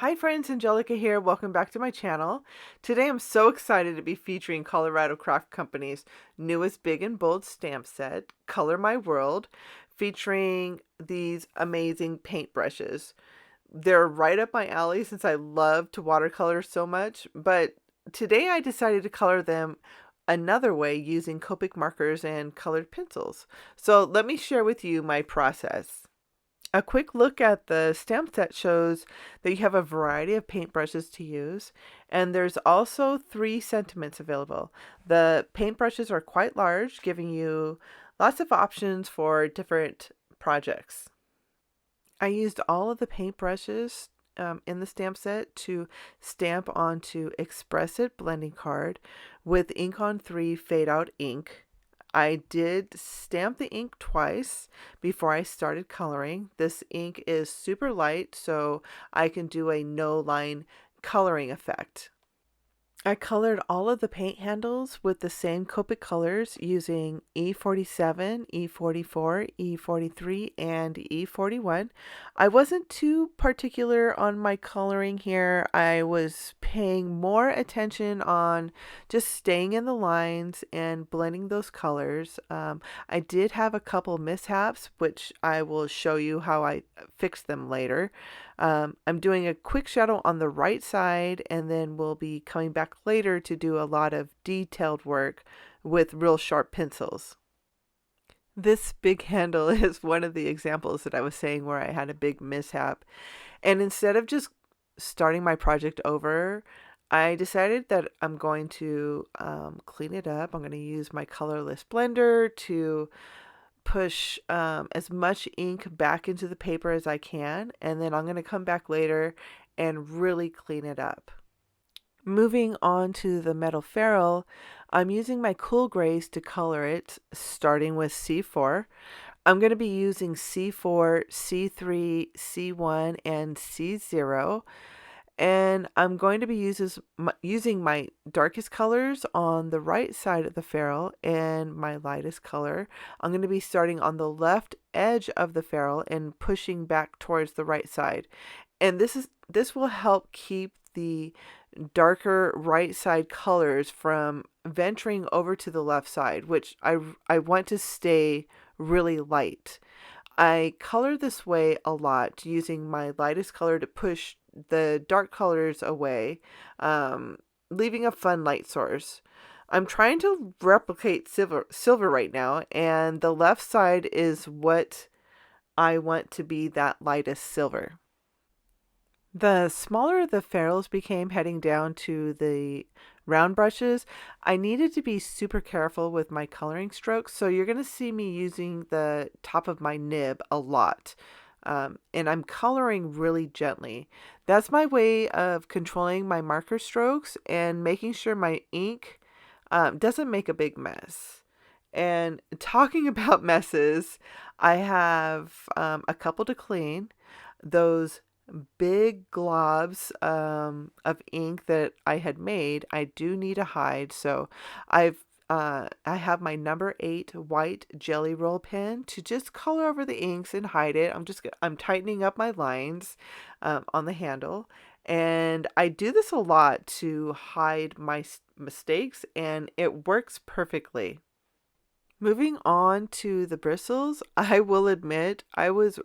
Hi friends, Angelica here. Welcome back to my channel. Today I'm so excited to be featuring Colorado Craft Company's newest big and bold stamp set, Color My World, featuring these amazing paintbrushes. They're right up my alley since I love to watercolor so much, but today I decided to color them another way using Copic markers and colored pencils. So let me share with you my process. A quick look at the stamp set shows that you have a variety of paintbrushes to use, and there's also 3 sentiments available. The paintbrushes are quite large, giving you lots of options for different projects. I used all of the paintbrushes in the stamp set to stamp onto Express-It blending card with Ink on 3 fade out ink. I did stamp the ink twice before I started coloring. This ink is super light, so I can do a no line coloring effect. I colored all of the paint handles with the same Copic colors using E47, E44, E43, and E41. I wasn't too particular on my coloring here. I was paying more attention on just staying in the lines and blending those colors. I did have a couple mishaps, which I will show you how I fixed them later. I'm doing a quick shadow on the right side, and then we'll be coming back later to do a lot of detailed work with real sharp pencils. This big handle is one of the examples that I was saying where I had a big mishap. And instead of just starting my project over, I decided that I'm going to clean it up. I'm going to use my colorless blender to push as much ink back into the paper as I can, and then I'm going to come back later and really clean it up. Moving on to the metal ferrule, I'm using my cool grays to color it, starting with C4. I'm going to be using C4, C3, C1, and C0. And I'm going to be using my darkest colors on the right side of the ferrule and my lightest color. I'm going to be starting on the left edge of the ferrule and pushing back towards the right side. And this will help keep the darker right side colors from venturing over to the left side, which I want to stay really light. I color this way a lot, using my lightest color to push the dark colors away, leaving a fun light source. I'm trying to replicate silver right now, and the left side is what I want to be that lightest silver. The smaller the ferrules became heading down to the round brushes, I needed to be super careful with my coloring strokes, so you're going to see me using the top of my nib a lot. And I'm coloring really gently. That's my way of controlling my marker strokes and making sure my ink doesn't make a big mess. And talking about messes, I have a couple to clean. Those big globs of ink that I had made, I do need to hide. So I have my number 8 white jelly roll pen to just color over the inks and hide it. I'm tightening up my lines on the handle, and I do this a lot to hide my mistakes, and it works perfectly. Moving on to the bristles, I will admit I was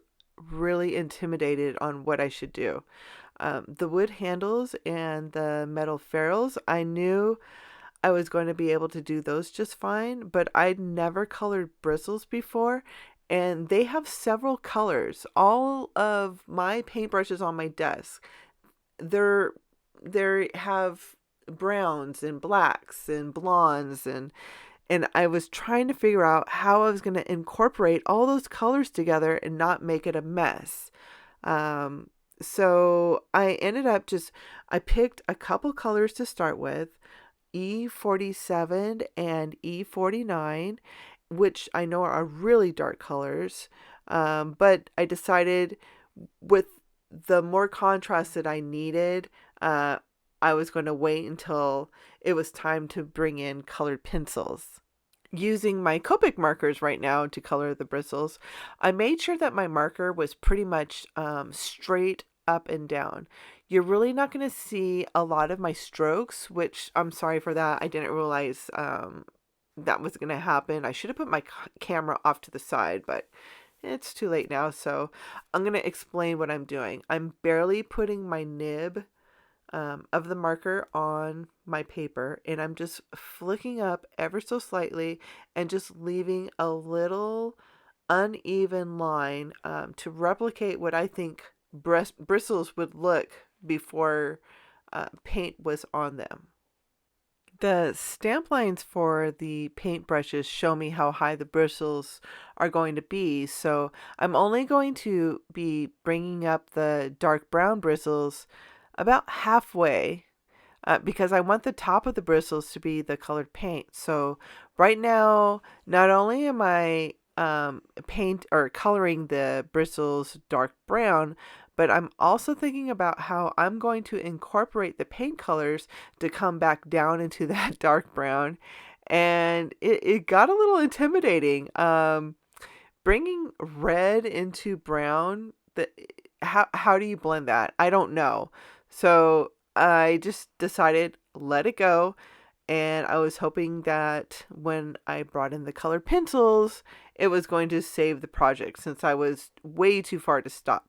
really intimidated on what I should do. The wood handles and the metal ferrules, I knew I was going to be able to do those just fine, but I'd never colored bristles before, and they have several colors. All of my paintbrushes on my desk, they have browns and blacks and blondes, and I was trying to figure out how I was going to incorporate all those colors together and not make it a mess. So I ended up I picked a couple colors to start with, E47 and E49, which I know are really dark colors. But I decided with the more contrast that I needed, I was going to wait until it was time to bring in colored pencils. Using my Copic markers right now to color the bristles, I made sure that my marker was pretty much straight up and down. You're really not going to see a lot of my strokes, which I'm sorry for that. I didn't realize that was going to happen. I should have put my camera off to the side, but it's too late now. So I'm going to explain what I'm doing. I'm barely putting my nib of the marker on my paper, and I'm just flicking up ever so slightly and just leaving a little uneven line to replicate what I think bristles would look before paint was on them. The stamp lines for the paint brushes show me how high the bristles are going to be, so I'm only going to be bringing up the dark brown bristles about halfway because I want the top of the bristles to be the colored paint. So right now, not only am I paint or coloring the bristles dark brown, but I'm also thinking about how I'm going to incorporate the paint colors to come back down into that dark brown. And it got a little intimidating. Bringing red into brown, how do you blend that? I don't know. So I just decided let it go, and I was hoping that when I brought in the colored pencils, it was going to save the project since I was way too far to stop.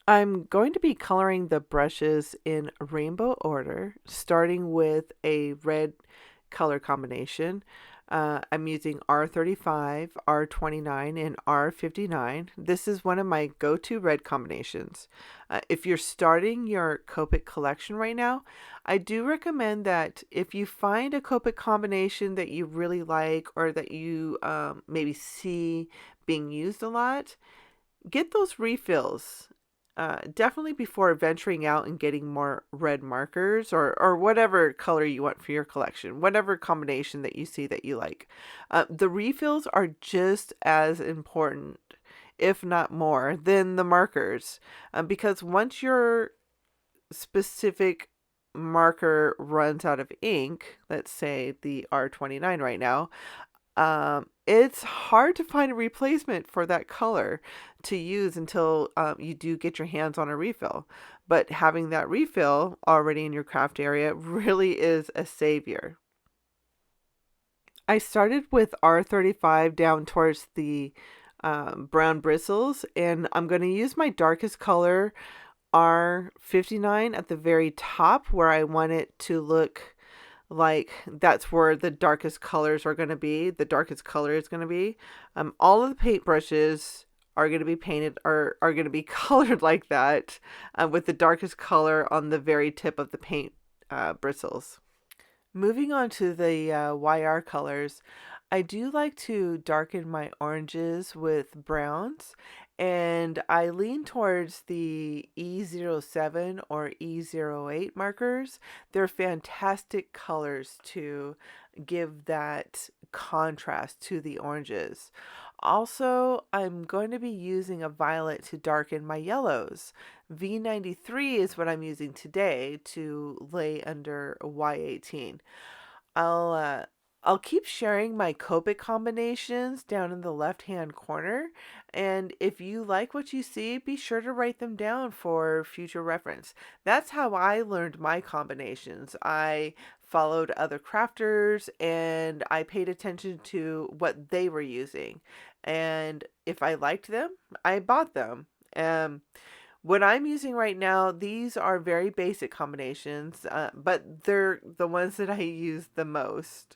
I'm going to be coloring the brushes in rainbow order, starting with a red color combination. I'm using R35, R29, and R59. This is one of my go-to red combinations. If you're starting your Copic collection right now, I do recommend that if you find a Copic combination that you really like or that you maybe see being used a lot, get those refills. Definitely before venturing out and getting more red markers or whatever color you want for your collection, whatever combination that you see that you like. The refills are just as important, if not more, than the markers. Because once your specific marker runs out of ink, let's say the R29 right now, it's hard to find a replacement for that color to use until you do get your hands on a refill. But having that refill already in your craft area really is a savior. I started with R35 down towards the brown bristles, and I'm going to use my darkest color R59 at the very top where I want it to look like that's where the darkest colors are going to be. The darkest color is going to be. All of the paintbrushes are going to be painted or are going to be colored like that with the darkest color on the very tip of the paint bristles. Moving on to the YR colors, I do like to darken my oranges with browns, and I lean towards the E07 or E08 markers. They're fantastic colors to give that contrast to the oranges. Also, I'm going to be using a violet to darken my yellows. V93 is what I'm using today to lay under Y18. I'll keep sharing my Copic combinations down in the left-hand corner, and if you like what you see, be sure to write them down for future reference. That's how I learned my combinations. I followed other crafters, and I paid attention to what they were using. And if I liked them, I bought them. What I'm using right now, these are very basic combinations, but they're the ones that I use the most.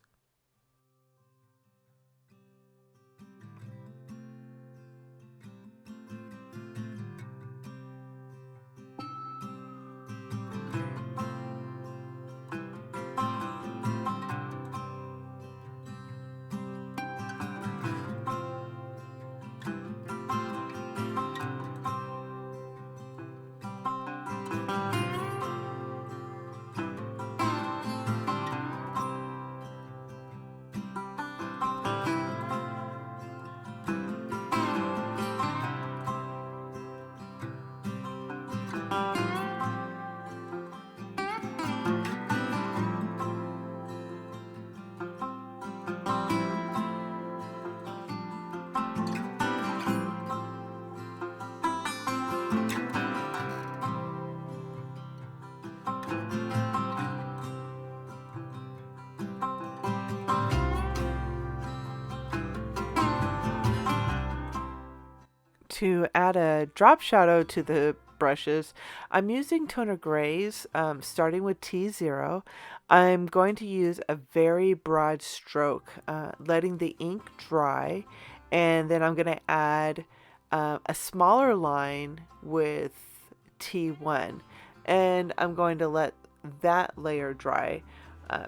To add a drop shadow to the brushes, I'm using toner grays, starting with T0. I'm going to use a very broad stroke, letting the ink dry, and then I'm going to add a smaller line with T1, and I'm going to let that layer dry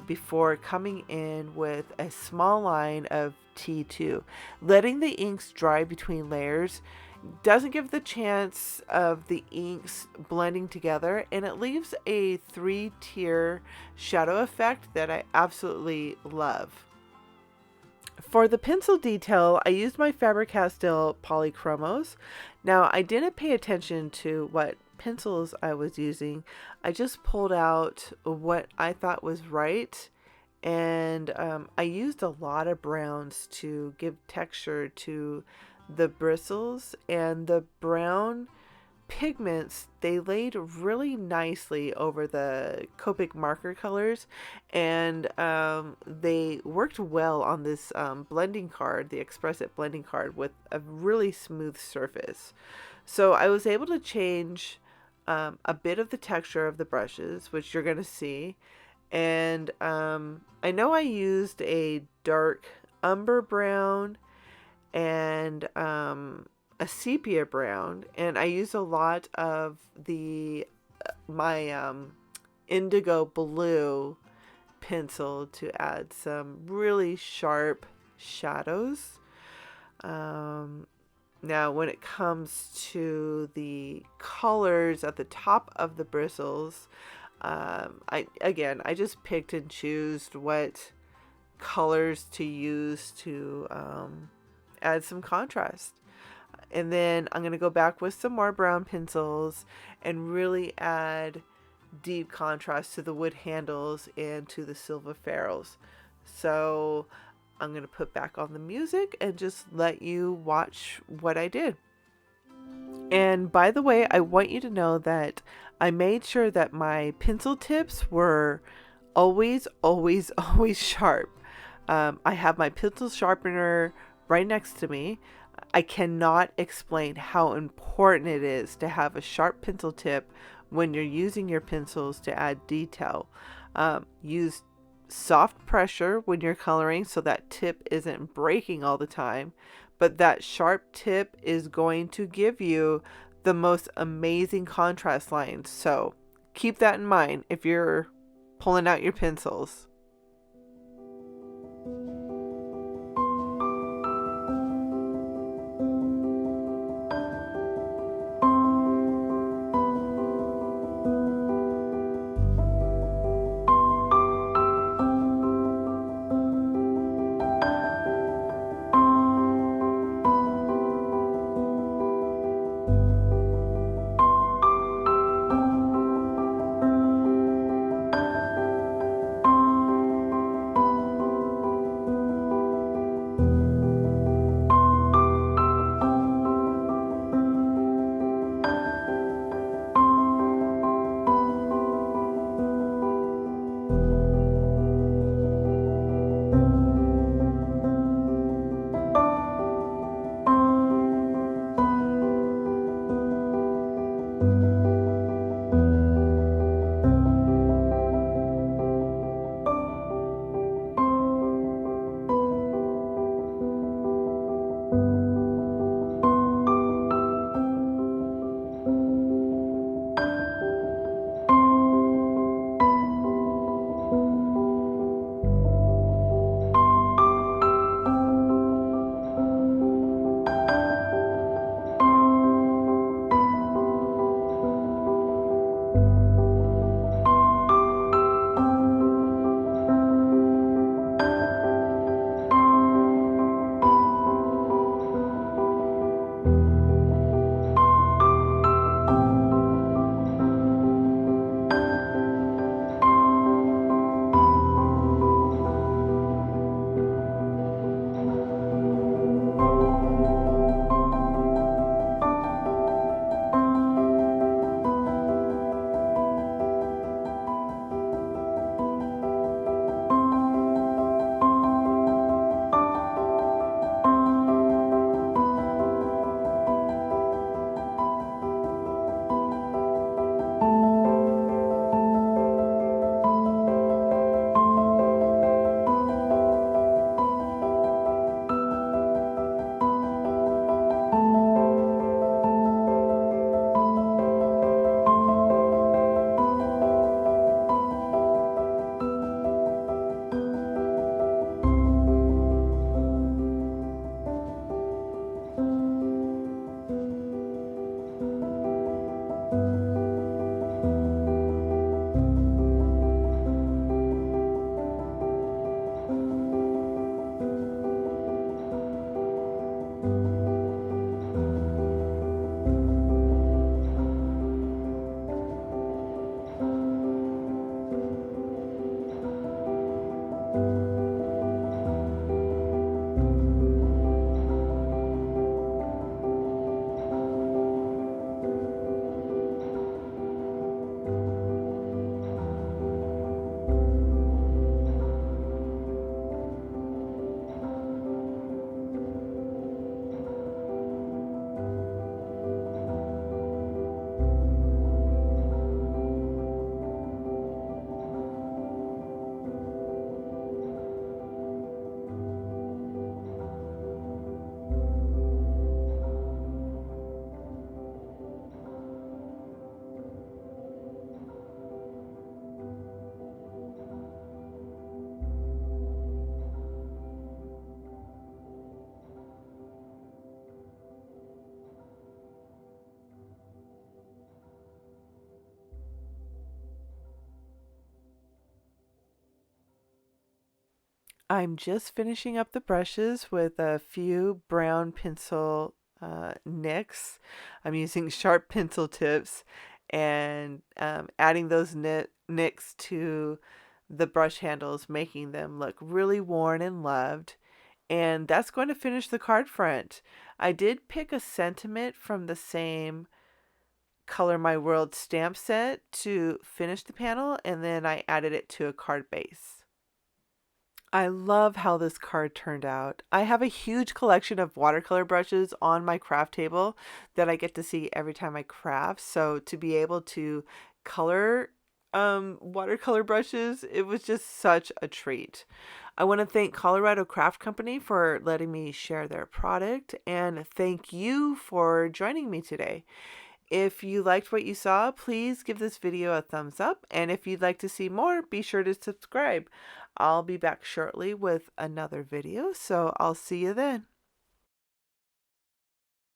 before coming in with a small line of T2. Letting the inks dry between layers doesn't give the chance of the inks blending together, and it leaves a 3-tier shadow effect that I absolutely love. For the pencil detail, I used my Faber-Castell Polychromos. Now, I didn't pay attention to what pencils I was using. I just pulled out what I thought was right, and I used a lot of browns to give texture to the bristles, and the brown pigments, they laid really nicely over the Copic marker colors, and they worked well on this blending card, the Express-It blending card, with a really smooth surface. So I was able to change a bit of the texture of the brushes, which you're going to see, and I know I used a dark umber brown and a sepia brown, and I use a lot of the my indigo blue pencil to add some really sharp shadows. Now when it comes to the colors at the top of the bristles, I just picked and chose what colors to use to add some contrast. And then I'm going to go back with some more brown pencils and really add deep contrast to the wood handles and to the silver ferrules. So I'm going to put back on the music and just let you watch what I did. And by the way, I want you to know that I made sure that my pencil tips were always, always, always sharp. I have my pencil sharpener right next to me. I cannot explain how important it is to have a sharp pencil tip when you're using your pencils to add detail. Use soft pressure when you're coloring so that tip isn't breaking all the time, but that sharp tip is going to give you the most amazing contrast lines. So keep that in mind if you're pulling out your pencils. I'm just finishing up the brushes with a few brown pencil nicks. I'm using sharp pencil tips and adding those nicks to the brush handles, making them look really worn and loved. And that's going to finish the card front. I did pick a sentiment from the same Color My World stamp set to finish the panel, and then I added it to a card base. I love how this card turned out. I have a huge collection of watercolor brushes on my craft table that I get to see every time I craft. So to be able to color watercolor brushes, it was just such a treat. I want to thank Colorado Craft Company for letting me share their product, and thank you for joining me today. If you liked what you saw, please give this video a thumbs up, and if you'd like to see more, be sure to subscribe. I'll be back shortly with another video, so I'll see you then.